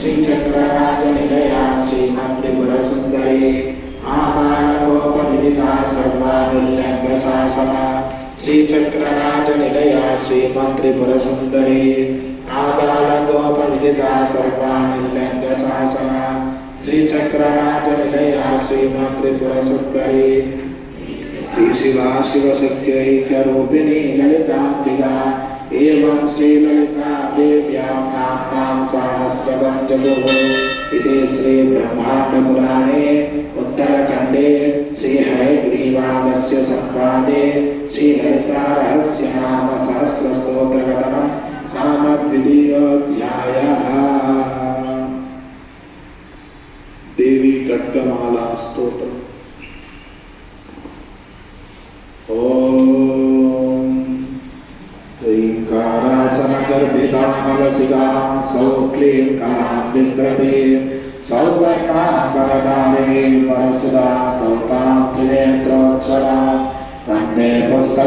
श्रीचक्रराजनिलया श्रीमत्त्रिपुरसुन्दरी आबालगोपविदिता सर्वानिर्लङ्घशासना श्रीचक्रराजनिलया श्रीमत्त्रिपुरसुन्दरी आबालगोपविदिता सर्वानिर्लङ्घशासना श्रीचक्रराजनिलया श्रीमत्त्रिपुरसुन्दरी श्री शिवा शिवशक्त्यैक्यरूपिणी ललिताम्बिका एवं श्री ललिता देव्यां नाम्नां सहस्रकं जगुः इति श्री ब्रह्मांड पुराणे उत्तरखंडे श्री हयग्रीवागस्य संवादे श्री ललिता रहस्य नाम सहस्र स्तोत्र कथनं नाम द्वितीयोऽध्यायः। देवी खड्गमाला स्तोत्र। ह्रीङ्कारासनगर्भितामलसिकां सौक्लीं कलां बिभ्रतीं सौवर्णां वरदारिणीं परसुदां तौतां त्रिनेत्रोज्ज्वलां वन्दे पुस्तक